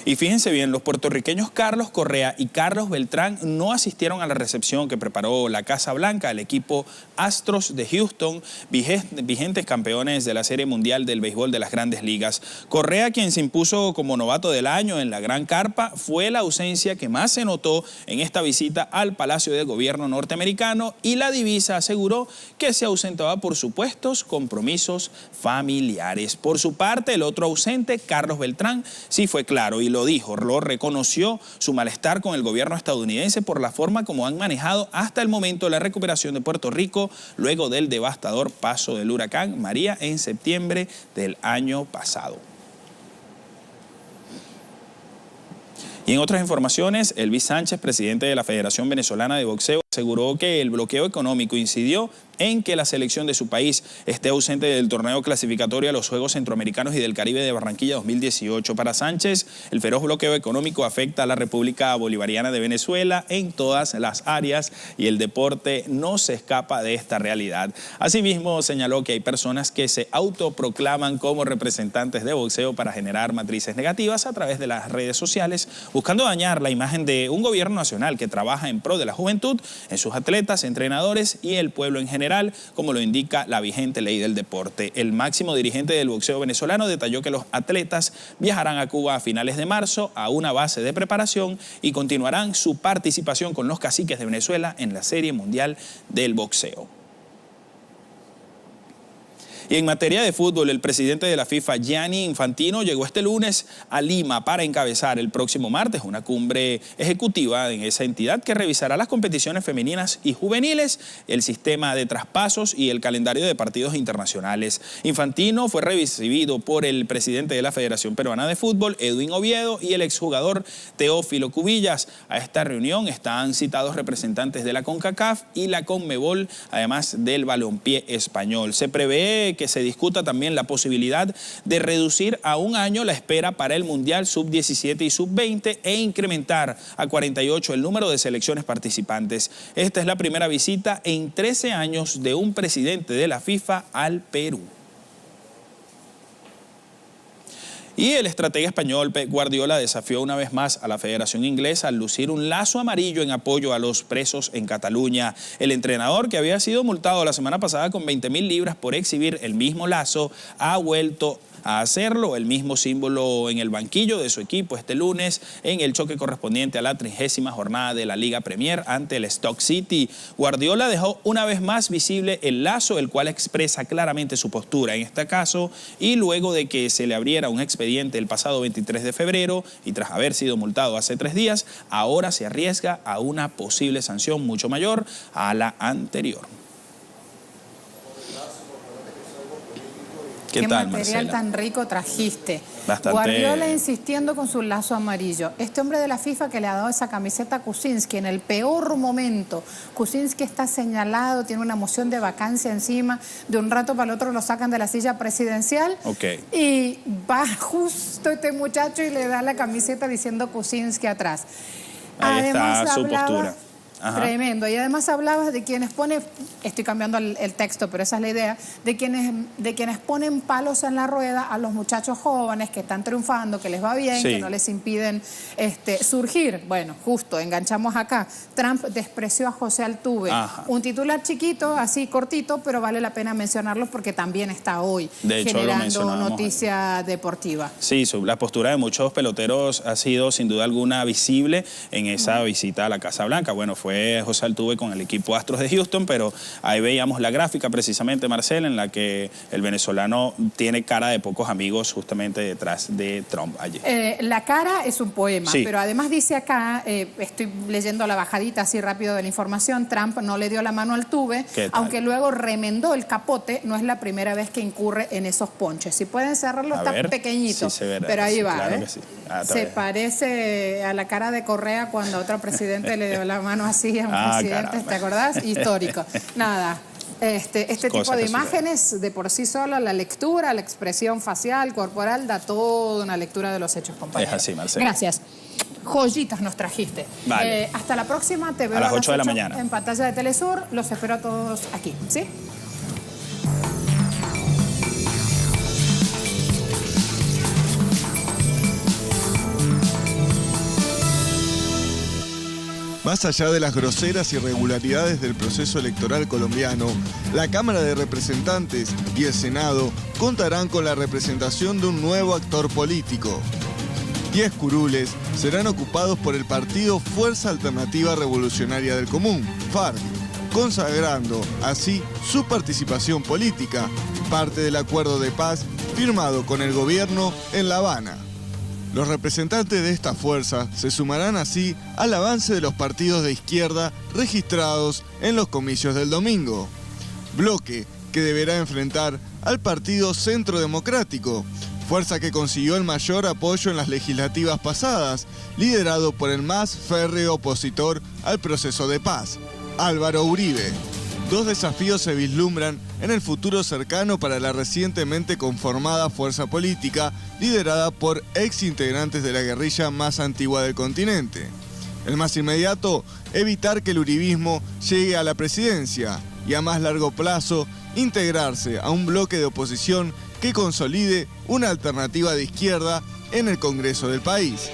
Y fíjense bien, los puertorriqueños Carlos Correa y Carlos Beltrán no asistieron a la recepción que preparó la Casa Blanca, el equipo Astros de Houston, vigentes campeones de la Serie Mundial del Béisbol de las Grandes Ligas. Correa, quien se impuso como novato del año en la Gran Carpa, fue la ausencia que más se notó en esta visita al Palacio del Gobierno norteamericano, y la divisa aseguró que se ausentaba por supuestos compromisos familiares. Por su parte, el otro ausente, Carlos Beltrán, sí fue claro y lo dijo, lo reconoció su malestar con el gobierno estadounidense por la forma como han manejado hasta el momento la recuperación de Puerto Rico luego del devastador paso del huracán María en septiembre del año pasado. Y en otras informaciones, Elvis Sánchez, presidente de la Federación Venezolana de Boxeo, aseguró que el bloqueo económico incidió en que la selección de su país esté ausente del torneo clasificatorio a los Juegos Centroamericanos y del Caribe de Barranquilla 2018. Para Sánchez, el feroz bloqueo económico afecta a la República Bolivariana de Venezuela en todas las áreas y el deporte no se escapa de esta realidad. Asimismo, señaló que hay personas que se autoproclaman como representantes de boxeo para generar matrices negativas a través de las redes sociales, buscando dañar la imagen de un gobierno nacional que trabaja en pro de la juventud, en sus atletas, entrenadores y el pueblo en general, como lo indica la vigente ley del deporte. El máximo dirigente del boxeo venezolano detalló que los atletas viajarán a Cuba a finales de marzo a una base de preparación y continuarán su participación con los caciques de Venezuela en la Serie Mundial del Boxeo. Y en materia de fútbol, el presidente de la FIFA, Gianni Infantino, llegó este lunes a Lima para encabezar el próximo martes una cumbre ejecutiva en esa entidad que revisará las competiciones femeninas y juveniles, el sistema de traspasos y el calendario de partidos internacionales. Infantino fue recibido por el presidente de la Federación Peruana de Fútbol, Edwin Oviedo, y el exjugador Teófilo Cubillas. A esta reunión están citados representantes de la CONCACAF y la CONMEBOL, además del balompié español. Se prevé que se discuta también la posibilidad de reducir a un año la espera para el Mundial Sub-17 y Sub-20 e incrementar a 48 el número de selecciones participantes. Esta es la primera visita en 13 años de un presidente de la FIFA al Perú. Y el estratega español Pep Guardiola desafió una vez más a la Federación Inglesa al lucir un lazo amarillo en apoyo a los presos en Cataluña. El entrenador, que había sido multado la semana pasada con 20.000 libras por exhibir el mismo lazo, ha vuelto a hacerlo, el mismo símbolo en el banquillo de su equipo este lunes en el choque correspondiente a la 30ª jornada de la Liga Premier ante el Stoke City. Guardiola dejó una vez más visible el lazo, el cual expresa claramente su postura en este caso, y luego de que se le abriera un expediente el pasado 23 de febrero y tras haber sido multado hace 3 días, ahora se arriesga a una posible sanción mucho mayor a la anterior. ¿Qué tal, material Marcela? tan rico trajiste? Bastante. Guardiola insistiendo con su lazo amarillo. Este hombre de la FIFA que le ha dado esa camiseta a Kuczynski en el peor momento. Kuczynski está señalado, tiene una moción de vacancia encima. De un rato para el otro lo sacan de la silla presidencial. Okay. Y va justo este muchacho y le da la camiseta diciendo Kuczynski atrás. Ahí está su postura. Ajá. Tremendo. Y además hablabas de quienes ponen, estoy cambiando el texto, pero esa es la idea, de quienes ponen palos en la rueda a los muchachos jóvenes que están triunfando, que les va bien, sí, que no les impiden surgir. Bueno, justo, enganchamos acá. Trump despreció a José Altuve. Ajá. Un titular chiquito, así cortito, pero vale la pena mencionarlo porque también está hoy de hecho, generando noticia deportiva. Sí, la postura de muchos peloteros ha sido sin duda alguna visible en esa visita a la Casa Blanca. Bueno, fue José Altuve con el equipo Astros de Houston, pero ahí veíamos la gráfica precisamente, Marcela, en la que el venezolano tiene cara de pocos amigos justamente detrás de Trump allí. La cara es un poema, sí, pero además dice acá, estoy leyendo la bajadita así rápido de la información, Trump no le dio la mano al Altuve, aunque luego remendó el capote, no es la primera vez que incurre en esos ponches. Si pueden cerrarlo, está pequeñito, sí, pero ahí va. Claro que sí. Se parece a la cara de Correa cuando otro presidente le dio la mano así a un presidente, caramba. ¿Te acordás? Histórico. Nada. Este tipo de imágenes, de por sí sola, la lectura, la expresión facial, corporal, da toda una lectura de los hechos, compañeros. Es así, Marcela. Gracias. Joyitas nos trajiste. Vale. Hasta la próxima. Te veo a las 8 de la mañana. En pantalla de Telesur. Los espero a todos aquí. ¿Sí? Más allá de las groseras irregularidades del proceso electoral colombiano, la Cámara de Representantes y el Senado contarán con la representación de un nuevo actor político. 10 curules serán ocupados por el partido Fuerza Alternativa Revolucionaria del Común, FARC, consagrando así su participación política, parte del acuerdo de paz firmado con el gobierno en La Habana. Los representantes de esta fuerza se sumarán así al avance de los partidos de izquierda registrados en los comicios del domingo. Bloque que deberá enfrentar al Partido Centro Democrático, fuerza que consiguió el mayor apoyo en las legislativas pasadas, liderado por el más férreo opositor al proceso de paz, Álvaro Uribe. 2 desafíos se vislumbran en el futuro cercano para la recientemente conformada fuerza política liderada por ex integrantes de la guerrilla más antigua del continente. El más inmediato, evitar que el uribismo llegue a la presidencia y a más largo plazo, integrarse a un bloque de oposición que consolide una alternativa de izquierda en el Congreso del país.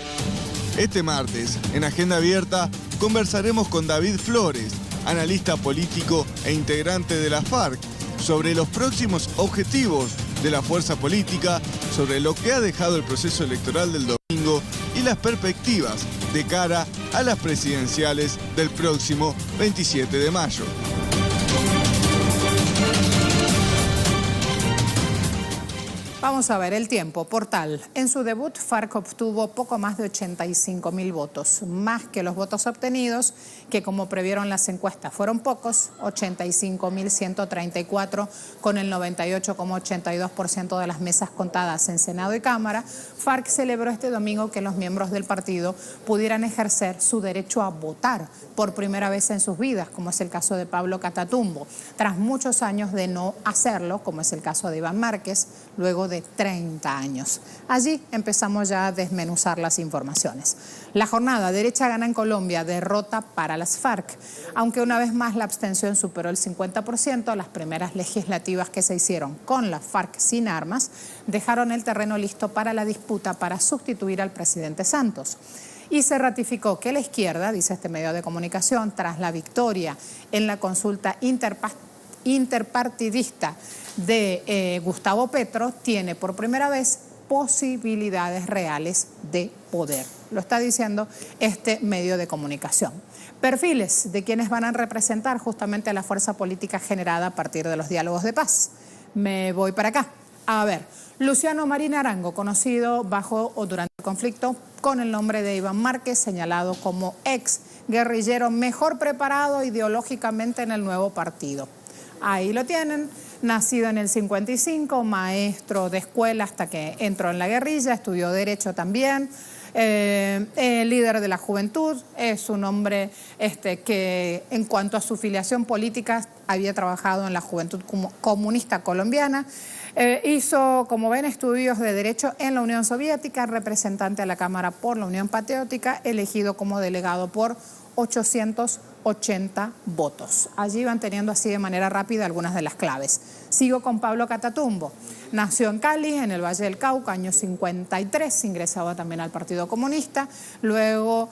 Este martes, en Agenda Abierta, conversaremos con David Flores, analista político e integrante de la FARC, sobre los próximos objetivos de la fuerza política, sobre lo que ha dejado el proceso electoral del domingo y las perspectivas de cara a las presidenciales del próximo 27 de mayo. Vamos a ver el tiempo. Portal. En su debut, FARC obtuvo poco más de 85.000 votos, más que los votos obtenidos, que como previeron las encuestas fueron pocos, 85.134, con el 98,82% de las mesas contadas en Senado y Cámara. FARC celebró este domingo que los miembros del partido pudieran ejercer su derecho a votar por primera vez en sus vidas, como es el caso de Pablo Catatumbo, tras muchos años de no hacerlo, como es el caso de Iván Márquez, luego de 30 años. Allí empezamos ya a desmenuzar las informaciones. La jornada derecha gana en Colombia, derrota para las FARC. Aunque una vez más la abstención superó el 50%, las primeras legislativas que se hicieron con las FARC sin armas dejaron el terreno listo para la disputa para sustituir al presidente Santos. Y se ratificó que la izquierda, dice este medio de comunicación, tras la victoria en la consulta interpartidista de Gustavo Petro, tiene por primera vez posibilidades reales de poder. Lo está diciendo este medio de comunicación. Perfiles de quienes van a representar justamente a la fuerza política generada a partir de los diálogos de paz. Me voy para acá. A ver, Luciano Marín Arango, conocido bajo o durante el conflicto con el nombre de Iván Márquez, señalado como ex guerrillero mejor preparado ideológicamente en el nuevo partido. Ahí lo tienen, nacido en el 55, maestro de escuela hasta que entró en la guerrilla, estudió Derecho también, líder de la juventud, es un hombre que en cuanto a su filiación política había trabajado en la Juventud Comunista Colombiana, hizo, como ven, estudios de Derecho en la Unión Soviética, representante a la Cámara por la Unión Patriótica, elegido como delegado por 880 votos. Allí van teniendo así de manera rápida algunas de las claves. Sigo con Pablo Catatumbo. Nació en Cali, en el Valle del Cauca, año 53, ingresaba también al Partido Comunista, luego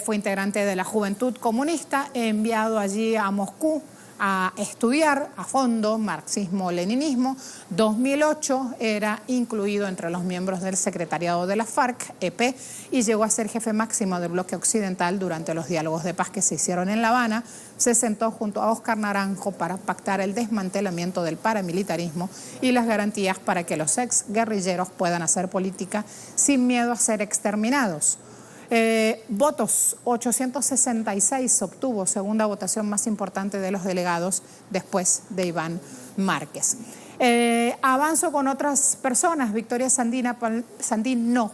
fue integrante de la Juventud Comunista, enviado allí a Moscú a estudiar a fondo marxismo-leninismo. 2008 era incluido entre los miembros del secretariado de la FARC, EP, y llegó a ser jefe máximo del bloque occidental durante los diálogos de paz que se hicieron en La Habana. Se sentó junto a Óscar Naranjo para pactar el desmantelamiento del paramilitarismo y las garantías para que los ex guerrilleros puedan hacer política sin miedo a ser exterminados. Votos, 866 obtuvo, segunda votación más importante de los delegados después de Iván Márquez. Avanzo con otras personas. Victoria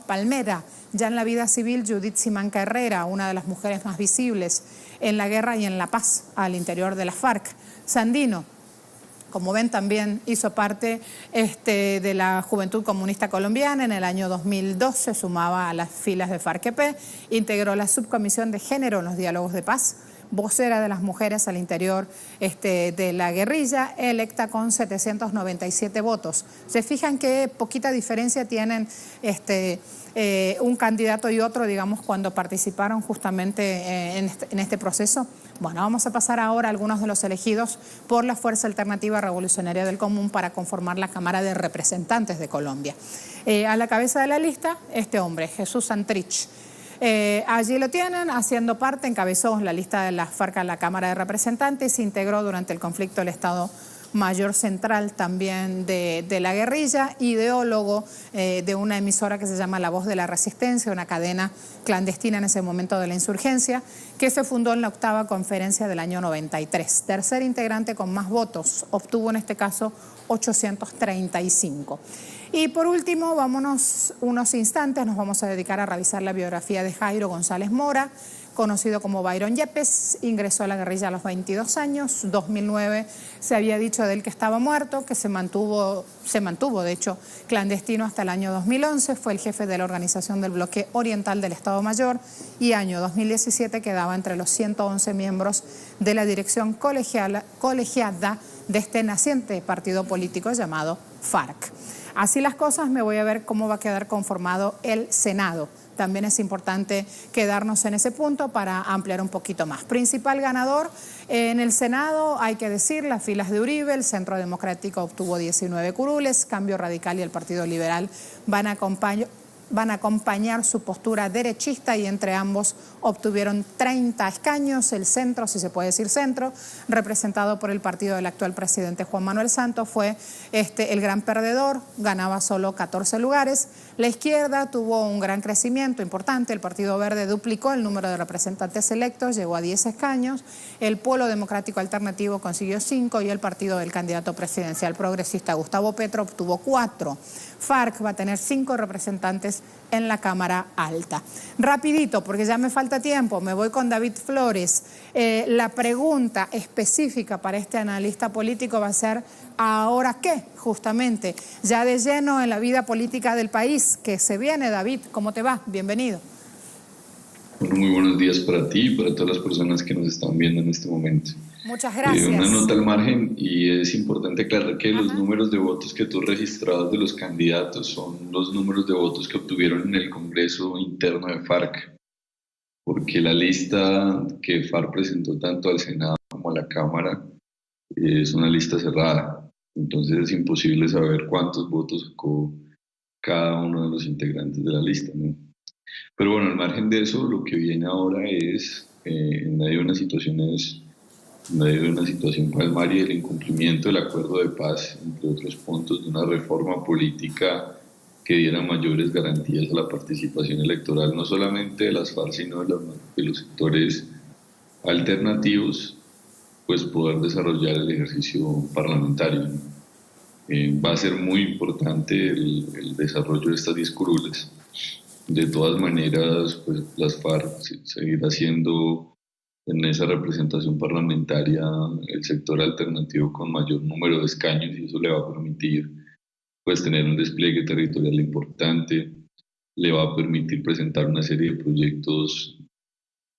Palmera, ya en la vida civil, Judith Simanca Herrera, una de las mujeres más visibles en la guerra y en la paz al interior de la FARC. Sandino, como ven, también hizo parte de la Juventud Comunista Colombiana. En el año 2002 se sumaba a las filas de FARC-EP, integró la subcomisión de género en los diálogos de paz, vocera de las mujeres al interior de la guerrilla, electa con 797 votos. Se fijan qué poquita diferencia tienen un candidato y otro, digamos, cuando participaron justamente en este proceso. Bueno, vamos a pasar ahora a algunos de los elegidos por la Fuerza Alternativa Revolucionaria del Común para conformar la Cámara de Representantes de Colombia. A la cabeza de la lista, este hombre, Jesús Santrich. Allí lo tienen, haciendo parte, encabezó la lista de la FARC a la Cámara de Representantes, integró durante el conflicto del Estado Mayor Central también de la guerrilla, ideólogo de una emisora que se llama La Voz de la Resistencia, una cadena clandestina en ese momento de la insurgencia, que se fundó en la 8ª conferencia del año 93. Tercer integrante con más votos, obtuvo en este caso 835. Y por último, vámonos unos instantes, nos vamos a dedicar a revisar la biografía de Jairo González Mora, conocido como Byron Yepes. Ingresó a la guerrilla a los 22 años, 2009 se había dicho de él que estaba muerto, que se mantuvo de hecho clandestino hasta el año 2011, fue el jefe de la organización del bloque oriental del Estado Mayor y año 2017 quedaba entre los 111 miembros de la dirección colegiada de este naciente partido político llamado FARC. Así las cosas, me voy a ver cómo va a quedar conformado el Senado. También es importante quedarnos en ese punto para ampliar un poquito más. Principal ganador en el Senado, hay que decir, las filas de Uribe, el Centro Democrático obtuvo 19 curules, Cambio Radical y el Partido Liberal van a van a acompañar su postura derechista y entre ambos obtuvieron 30 escaños. El centro, si se puede decir centro, representado por el partido del actual presidente Juan Manuel Santos, fue el gran perdedor, ganaba solo 14 lugares. La izquierda tuvo un gran crecimiento importante, el Partido Verde duplicó el número de representantes electos, llegó a 10 escaños, el Polo Democrático Alternativo consiguió 5 y el partido del candidato presidencial progresista Gustavo Petro obtuvo 4. FARC va a tener 5 representantes en la Cámara Alta. Rapidito, porque ya me falta tiempo, me voy con David Flores. La pregunta específica para este analista político va a ser, ¿ahora qué? Justamente, ya de lleno en la vida política del país que se viene. David, ¿cómo te va? Bienvenido. Bueno, muy buenos días para ti y para todas las personas que nos están viendo en este momento. Muchas gracias. Una nota al margen, y es importante aclarar que los números de votos que tú registrados de los candidatos son los números de votos que obtuvieron en el Congreso interno de FARC, porque la lista que FARC presentó tanto al Senado como a la Cámara es una lista cerrada, entonces es imposible saber cuántos votos sacó cada uno de los integrantes de la lista, ¿no? Pero bueno, al margen de eso, lo que viene ahora es, en medio de una situación palmaria y el incumplimiento del acuerdo de paz, entre otros puntos, de una reforma política que diera mayores garantías a la participación electoral, no solamente de las FARC, sino de los sectores alternativos, pues poder desarrollar el ejercicio parlamentario. Va a ser muy importante el desarrollo de estas 10 curules. De todas maneras, pues las FARC seguirá siendo en esa representación parlamentaria el sector alternativo con mayor número de escaños, y eso le va a permitir pues tener un despliegue territorial importante, le va a permitir presentar una serie de proyectos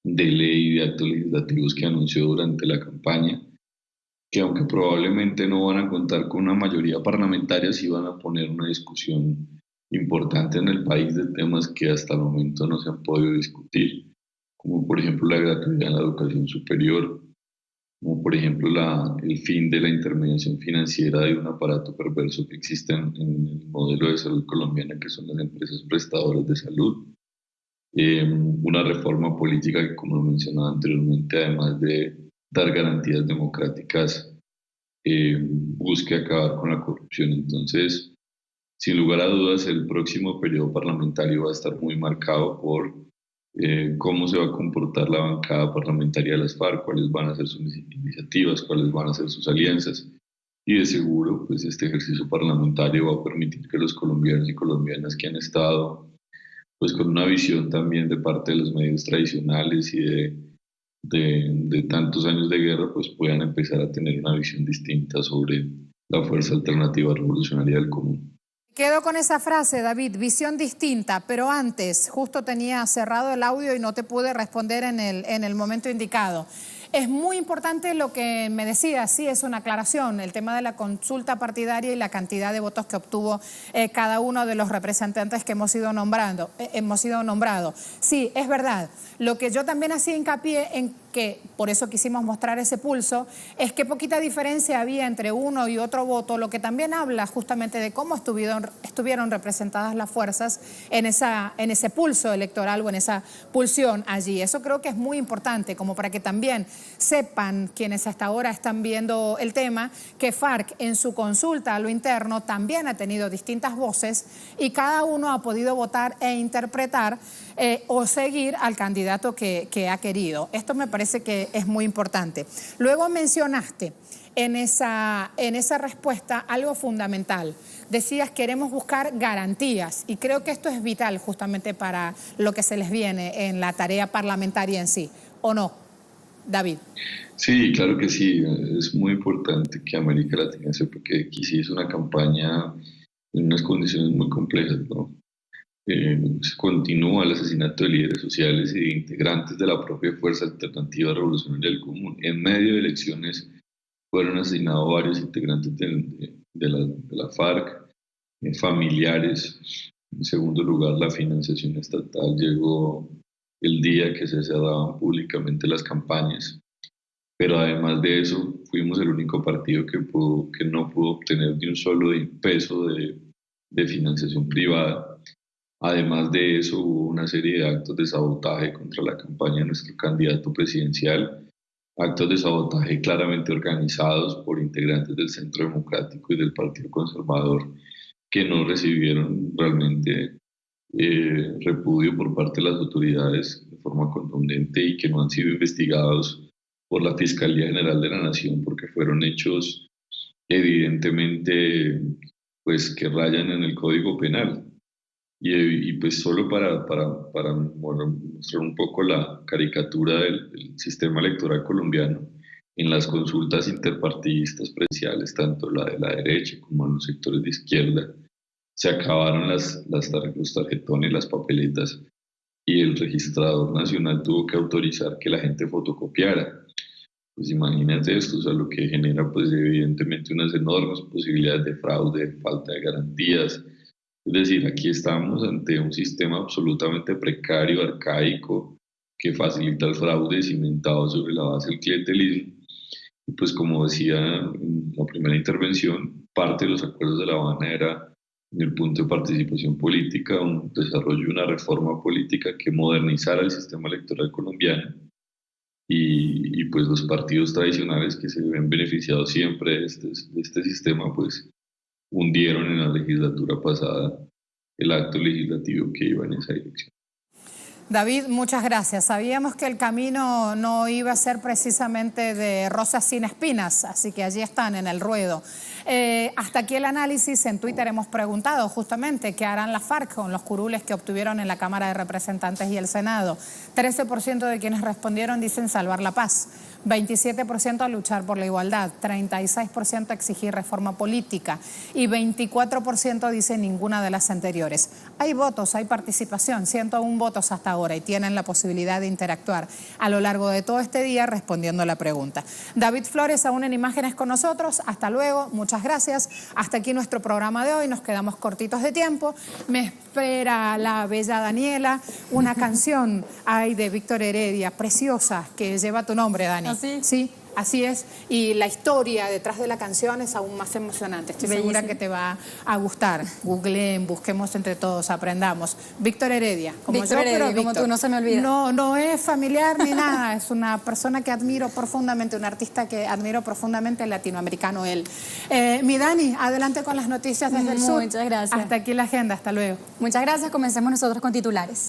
de ley y de actos legislativos que anunció durante la campaña, que aunque probablemente no van a contar con una mayoría parlamentaria, sí van a poner una discusión importante en el país de temas que hasta el momento no se han podido discutir, como por ejemplo la gratuidad en la educación superior, como por ejemplo el fin de la intermediación financiera de un aparato perverso que existe en el modelo de salud colombiana, que son las empresas prestadoras de salud, una reforma política que, como lo mencionaba anteriormente, además de dar garantías democráticas, busque acabar con la corrupción. Entonces, sin lugar a dudas, el próximo periodo parlamentario va a estar muy marcado por cómo se va a comportar la bancada parlamentaria de las FARC, cuáles van a ser sus iniciativas, cuáles van a ser sus alianzas, y de seguro pues este ejercicio parlamentario va a permitir que los colombianos y colombianas que han estado pues con una visión también de parte de los medios tradicionales y de tantos años de guerra, pues puedan empezar a tener una visión distinta sobre la fuerza alternativa revolucionaria del común. Quedo con esa frase, David, visión distinta, pero antes, justo tenía cerrado el audio y no te pude responder en el momento indicado. Es muy importante lo que me decías, sí, es una aclaración, el tema de la consulta partidaria y la cantidad de votos que obtuvo cada uno de los representantes que hemos ido nombrando. Sí, es verdad. Lo que yo también hacía hincapié en que, por eso quisimos mostrar ese pulso, es que poquita diferencia había entre uno y otro voto, lo que también habla justamente de cómo estuvieron representadas las fuerzas en ese pulso electoral o en esa pulsión allí. Eso creo que es muy importante, como para que también sepan quienes hasta ahora están viendo el tema, que FARC en su consulta a lo interno también ha tenido distintas voces y cada uno ha podido votar e interpretar o seguir al candidato que ha querido. Esto me parece que es muy importante. Luego mencionaste en esa respuesta algo fundamental. Decías, queremos buscar garantías, y creo que esto es vital justamente para lo que se les viene en la tarea parlamentaria en sí, ¿o no, David? Sí, claro que sí. Es muy importante que América Latina sepa que aquí sí es una campaña en unas condiciones muy complejas, ¿no? Continúa el asesinato de líderes sociales y de integrantes de la propia Fuerza Alternativa Revolucionaria del Común. En medio de elecciones fueron asesinados varios integrantes de la FARC, familiares. En segundo lugar, la financiación estatal llegó el día que se cerraban públicamente las campañas. Pero además de eso, fuimos el único partido que no pudo obtener ni un solo peso de financiación privada. Además de eso, hubo una serie de actos de sabotaje contra la campaña de nuestro candidato presidencial, actos de sabotaje claramente organizados por integrantes del Centro Democrático y del Partido Conservador, que no recibieron realmente repudio por parte de las autoridades de forma contundente y que no han sido investigados por la Fiscalía General de la Nación porque fueron hechos evidentemente pues que rayan en el Código Penal. Y pues solo para mostrar un poco la caricatura del sistema electoral colombiano, en las consultas interpartidistas presidenciales, tanto la de la derecha como en los sectores de izquierda, se acabaron los tarjetones, las papeletas, y el registrador nacional tuvo que autorizar que la gente fotocopiara. Pues imagínate esto, o sea, lo que genera pues evidentemente unas enormes posibilidades de fraude, falta de garantías. Es decir, aquí estamos ante un sistema absolutamente precario, arcaico, que facilita el fraude cimentado sobre la base del clientelismo. Y pues como decía en la primera intervención, parte de los acuerdos de La Habana era en el punto de participación política, un desarrollo de una reforma política que modernizara el sistema electoral colombiano y pues los partidos tradicionales que se ven beneficiados siempre de este sistema, pues hundieron en la legislatura pasada el acto legislativo que iba en esa dirección. David, muchas gracias. Sabíamos que el camino no iba a ser precisamente de rosas sin espinas, así que allí están en el ruedo. Hasta aquí el análisis. En Twitter hemos preguntado justamente qué harán las FARC con los curules que obtuvieron en la Cámara de Representantes y el Senado. 13% de quienes respondieron dicen salvar la paz, 27% luchar por la igualdad, 36% exigir reforma política y 24% dicen ninguna de las anteriores. Hay votos, hay participación, 101 votos hasta ahora y tienen la posibilidad de interactuar a lo largo de todo este día respondiendo a la pregunta. David Flores aún en imágenes con nosotros. Hasta luego, muchas gracias. Hasta aquí nuestro programa de hoy, nos quedamos cortitos de tiempo. Me espera la bella Daniela, una canción de Víctor Heredia, preciosa, que lleva tu nombre, Dani. ¿Así? Sí, así es. Y la historia detrás de la canción es aún más emocionante. Estoy segura que te va a gustar. Googleen, busquemos entre todos, aprendamos. Víctor Heredia, como Víctor yo, Heredia, pero como Víctor. tú, no se me olvida. No es familiar ni nada. Es una persona que admiro profundamente, un artista que admiro profundamente, latinoamericano él. Mi Dani, adelante con las noticias desde el sur. Muchas gracias. Hasta aquí la agenda. Hasta luego. Muchas gracias. Comencemos nosotros con titulares.